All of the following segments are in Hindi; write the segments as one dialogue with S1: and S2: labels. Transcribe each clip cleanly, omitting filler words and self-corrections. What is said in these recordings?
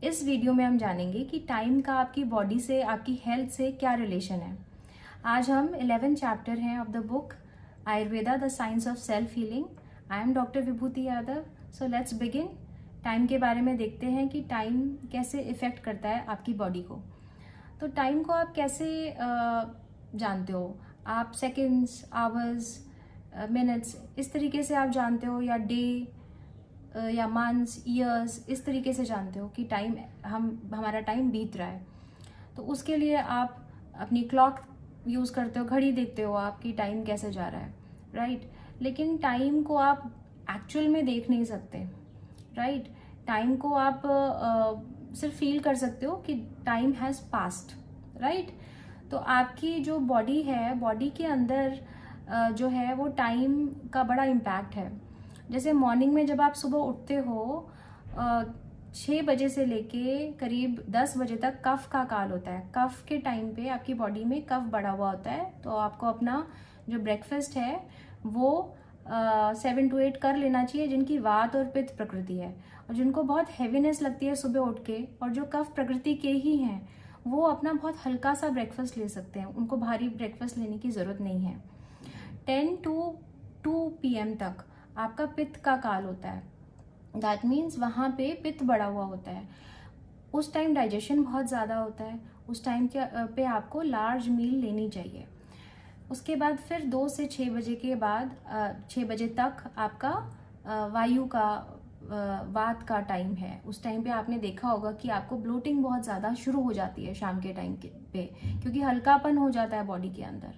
S1: इस वीडियो में हम जानेंगे कि टाइम का आपकी बॉडी से, आपकी हेल्थ से क्या रिलेशन है। आज हम 11 चैप्टर हैं of the book Ayurveda the science of self healing. I am doctor Vibhuti Yadav. So let's begin. Time के बारे में देखते हैं कि टाइम कैसे इफेक्ट करता है आपकी बॉडी को। तो टाइम को आप कैसे जानते हो? आप सेकेंड्स, आवर्स, मिनट्स इस तरीके से आप जानते हो, या डे या मंथ्स, ईयर्स इस तरीके से जानते हो कि टाइम हमारा टाइम बीत रहा है। तो उसके लिए आप अपनी क्लॉक यूज़ करते हो, घड़ी देखते हो आप कि टाइम कैसे जा रहा है, राइट। लेकिन टाइम को आप एक्चुअल में देख नहीं सकते, राइट। टाइम को आप सिर्फ फील कर सकते हो कि टाइम हैज़ पास्ट, राइट। तो आपकी जो बॉडी है, बॉडी के अंदर जो है वो टाइम का बड़ा इम्पैक्ट है। जैसे मॉर्निंग में जब आप सुबह उठते हो 6 बजे से लेके करीब 10 बजे तक कफ का काल होता है। कफ के टाइम पे आपकी बॉडी में कफ बढ़ा हुआ होता है, तो आपको अपना जो ब्रेकफास्ट है वो 7 to 8 कर लेना चाहिए, जिनकी वात और पित्त प्रकृति है और जिनको बहुत हैवीनेस लगती है सुबह उठ के, और जो कफ प्रकृति के ही हैं वो अपना बहुत हल्का सा ब्रेकफास्ट ले सकते हैं, उनको भारी ब्रेकफास्ट लेने की ज़रूरत नहीं है। 10 to 2 PM तक आपका पित्त का काल होता है। दैट मीन्स वहाँ पे पित्त बढ़ा हुआ होता है। उस टाइम डाइजेशन बहुत ज़्यादा होता है। उस टाइम पे आपको लार्ज मील लेनी चाहिए। उसके बाद फिर 2 से 6 बजे के बाद 6 बजे तक आपका वायु का वात का टाइम है। उस टाइम पे आपने देखा होगा कि आपको ब्लोटिंग बहुत ज़्यादा शुरू हो जाती है शाम के टाइम पे, क्योंकि हल्कापन हो जाता है बॉडी के अंदर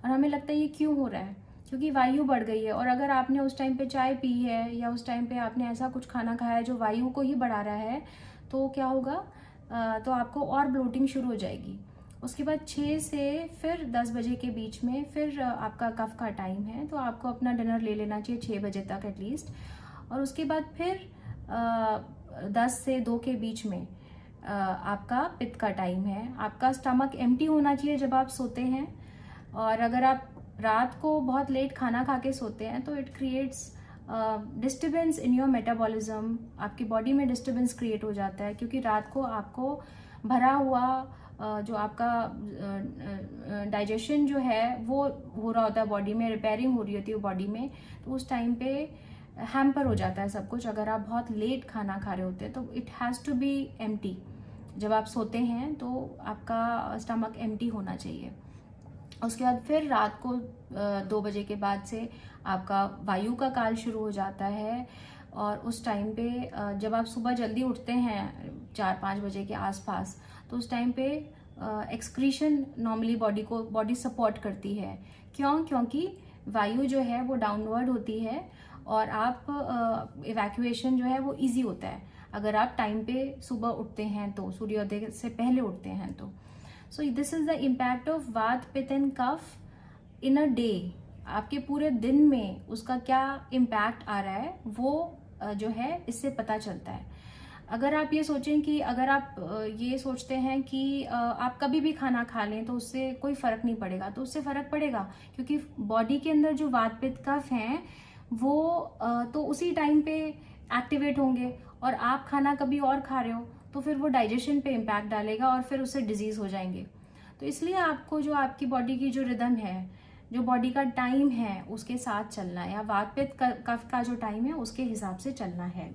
S1: और हमें लगता है ये क्यों हो रहा है, क्योंकि वायु बढ़ गई है। और अगर आपने उस टाइम पे चाय पी है या उस टाइम पे आपने ऐसा कुछ खाना खाया है जो वायु को ही बढ़ा रहा है, तो क्या होगा, तो आपको और ब्लोटिंग शुरू हो जाएगी। उसके बाद 6 से फिर 10 बजे के बीच में फिर आपका कफ का टाइम है, तो आपको अपना डिनर ले लेना चाहिए 6 बजे तक एटलीस्ट। और उसके बाद फिर 10 से 2 के बीच में आपका पित्त का टाइम है। आपका स्टमक एम्प्टी होना चाहिए जब आप सोते हैं। और अगर आप रात को बहुत लेट खाना खा के सोते हैं तो it creates disturbance in your metabolism. आपकी बॉडी में डिस्टर्बेंस क्रिएट हो जाता है, क्योंकि रात को आपको भरा हुआ जो आपका डाइजेशन जो है वो हो रहा होता है बॉडी में, रिपेयरिंग हो रही होती है बॉडी में, तो उस टाइम पे हैम्पर हो जाता है सब कुछ। अगर आप बहुत लेट खाना खा रहे होते हैं तो it has to be empty. जब आप सोते हैं तो आपका स्टमक एम्प्टी होना चाहिए। उसके बाद फिर रात को 2 बजे के बाद से आपका वायु का काल शुरू हो जाता है। और उस टाइम पे जब आप सुबह जल्दी उठते हैं 4-5 बजे के आसपास, तो उस टाइम पे एक्सक्रीशन नॉर्मली बॉडी सपोर्ट करती है। क्योंकि वायु जो है वो डाउनवर्ड होती है और आप इवैक्यूएशन जो है वो इजी होता है अगर आप टाइम पे सुबह उठते हैं, तो सूर्योदय से पहले उठते हैं तो। So this is the impact of वात, पित्त and cough in a day. आपके पूरे दिन में उसका क्या इम्पैक्ट आ रहा है वो जो है इससे पता चलता है। अगर आप ये सोचें कि अगर आप ये सोचते हैं कि आप कभी भी खाना खा लें तो उससे कोई फर्क नहीं पड़ेगा, तो उससे फर्क पड़ेगा, क्योंकि बॉडी के अंदर जो वात, पित्त, कफ हैं वो तो उसी टाइम पे एक्टिवेट होंगे। और आप खाना कभी और खा रहे हो तो फिर वो डाइजेशन पे इम्पैक्ट डालेगा और फिर उससे डिजीज हो जाएंगे। तो इसलिए आपको जो आपकी बॉडी की जो रिदम है, जो बॉडी का टाइम है, उसके साथ चलना है, या वात, पित्त, कफ का जो टाइम है उसके हिसाब से चलना है।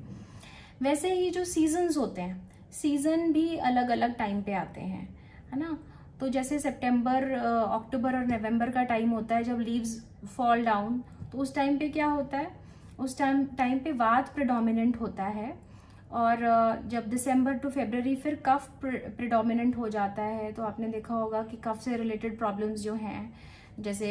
S1: वैसे ही जो सीजन्स होते हैं, सीजन भी अलग अलग टाइम पे आते हैं, है ना। तो जैसे सितंबर, अक्टूबर और नवंबर का टाइम होता है जब लीव्स फॉल डाउन, तो उस टाइम पे क्या होता है, उस टाइम पे वात प्रेडोमिनेंट होता है। और जब दिसंबर टू फरवरी फिर कफ प्रेडोमिनेंट हो जाता है, तो आपने देखा होगा कि कफ से रिलेटेड प्रॉब्लम्स जो हैं, जैसे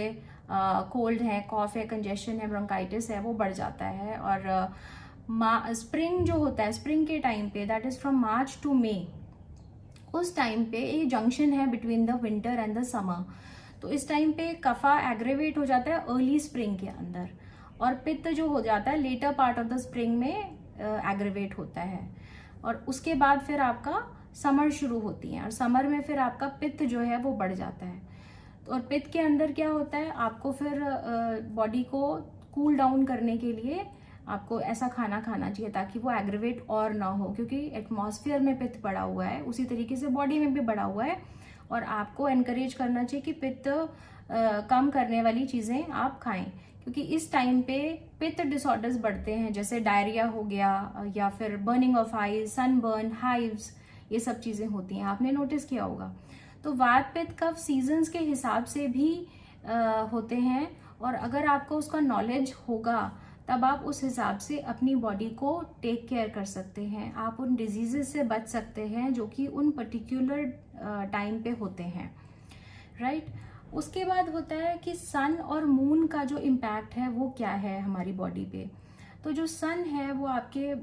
S1: कोल्ड है, कॉफ है, कंजेशन है, ब्रोंकाइटिस है, वो बढ़ जाता है। और स्प्रिंग जो होता है, स्प्रिंग के टाइम पे, that is from March to May, उस टाइम पे ये जंक्शन है between the winter and the summer. तो इस टाइम पे कफा एग्रेवेट हो जाता है अर्ली स्प्रिंग के अंदर, और पित्त जो हो जाता है later part of the spring में एग्रेवेट होता है। और उसके बाद फिर आपका समर शुरू होती है, और समर में फिर आपका पित्त जो है वो बढ़ जाता है। और पित्त के अंदर क्या होता है, आपको फिर बॉडी को कूल डाउन करने के लिए आपको ऐसा खाना खाना चाहिए ताकि वो एग्रीवेट और ना हो, क्योंकि एटमॉस्फेयर में पित्त बढ़ा हुआ है, उसी तरीके से बॉडी में भी बढ़ा हुआ है। और आपको एनकरेज करना चाहिए कि पित्त कम करने वाली चीज़ें आप खाएं, क्योंकि इस टाइम पे पित्त डिसऑर्डर्स बढ़ते हैं, जैसे डायरिया हो गया या फिर burning of eyes, sunburn, hives, ये सब चीज़ें होती हैं, आपने नोटिस किया होगा। तो वात पित्त कफ सीजन्स के हिसाब से भी होते हैं, और अगर आपको उसका नॉलेज होगा तब आप उस हिसाब से अपनी बॉडी को टेक केयर कर सकते हैं, आप उन डिजीजेस से बच सकते हैं जो कि उन पर्टिकुलर टाइम पे होते हैं, राइट। उसके बाद होता है कि सन और मून का जो इम्पैक्ट है वो क्या है हमारी बॉडी पे। तो जो सन है वो आपके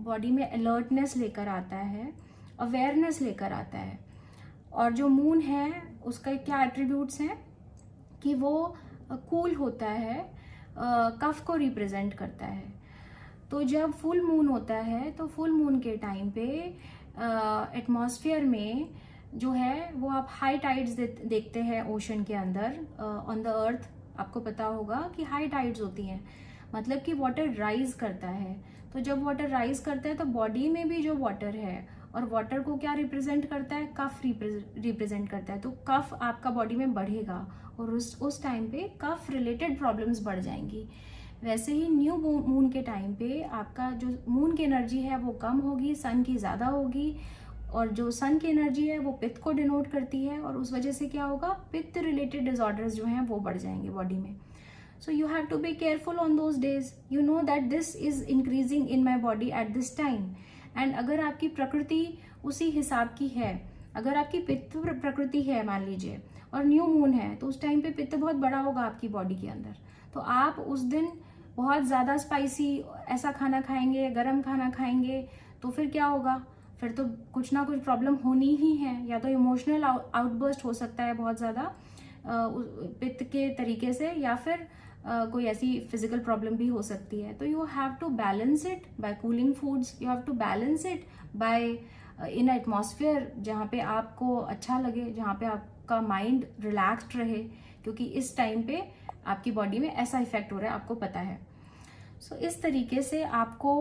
S1: बॉडी में अलर्टनेस लेकर आता है, अवेयरनेस लेकर आता है, और जो मून है उसका क्या एट्रीब्यूट्स हैं कि वो कूल होता है, कफ को रिप्रेजेंट करता है। तो जब फुल मून होता है तो फुल मून के टाइम पे एटमॉस्फेयर में जो है वो आप हाई टाइड्स देखते हैं ओशन के अंदर, ऑन द अर्थ आपको पता होगा कि हाई टाइड्स होती हैं, मतलब कि वाटर राइज करता है। तो जब वाटर राइज करता है तो बॉडी में भी जो वाटर है, और वाटर को क्या रिप्रेजेंट करता है, कफ रिप्रेजेंट करता है, तो कफ आपका बॉडी में बढ़ेगा और उस टाइम पे कफ रिलेटेड प्रॉब्लम्स बढ़ जाएंगी। वैसे ही न्यू मून के टाइम पे आपका जो मून की एनर्जी है वो कम होगी, सन की ज़्यादा होगी, और जो सन की एनर्जी है वो पित्त को डिनोट करती है, और उस वजह से क्या होगा, पित्त रिलेटेड डिसऑर्डर्स जो हैं वो बढ़ जाएंगे बॉडी में। So you have to be careful on those days, you know that this is increasing in my body at this time. And अगर आपकी प्रकृति उसी हिसाब की है, अगर आपकी पित्त प्रकृति है मान लीजिए और न्यू मून है, तो उस टाइम पे पित्त बहुत बड़ा होगा आपकी बॉडी के अंदर, तो आप उस दिन बहुत ज़्यादा स्पाइसी ऐसा खाना खाएंगे, गर्म खाना खाएंगे, तो फिर क्या होगा, फिर तो कुछ ना कुछ प्रॉब्लम होनी ही है, या तो इमोशनल आउटबर्स्ट हो सकता है बहुत ज़्यादा पित्त के तरीके से, या फिर कोई ऐसी फिजिकल प्रॉब्लम भी हो सकती है। तो you have to balance it by cooling foods, you have to balance it by in atmosphere जहाँ पे आपको अच्छा लगे, जहाँ पे आपका माइंड रिलैक्स्ड रहे, क्योंकि इस टाइम पे आपकी बॉडी में ऐसा इफेक्ट हो रहा है, आपको पता है। सो इस तरीके से आपको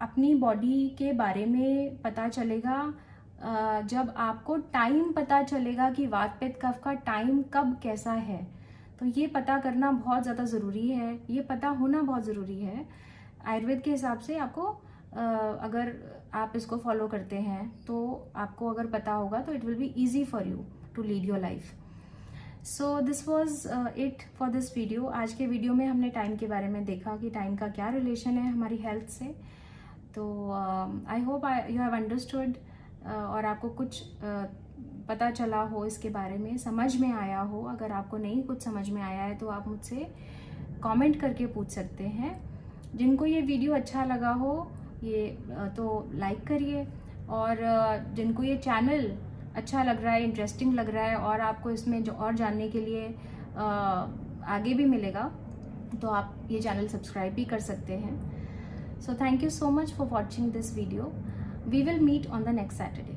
S1: अपनी बॉडी के बारे में पता चलेगा जब आपको टाइम पता चलेगा कि वात पित्त कफ का टाइम कब कैसा है। तो ये पता करना बहुत ज़्यादा ज़रूरी है, ये पता होना बहुत ज़रूरी है। आयुर्वेद के हिसाब से आपको अगर आप इसको फॉलो करते हैं तो आपको अगर पता होगा तो it will be easy for you to lead your life. So this was it for this video. आज के वीडियो में हमने टाइम के बारे में देखा कि टाइम का क्या रिलेशन है हमारी हेल्थ से। तो I hope you have understood, और आपको कुछ पता चला हो इसके बारे में, समझ में आया हो। अगर आपको नहीं कुछ समझ में आया है तो आप मुझसे कमेंट करके पूछ सकते हैं। जिनको ये वीडियो अच्छा लगा हो ये तो लाइक करिए, और जिनको ये चैनल अच्छा लग रहा है, इंटरेस्टिंग लग रहा है, और आपको इसमें जो और जानने के लिए आगे भी मिलेगा, तो आप ये चैनल सब्सक्राइब भी कर सकते हैं। So thank you so much for watching this video. We will meet on the next Saturday.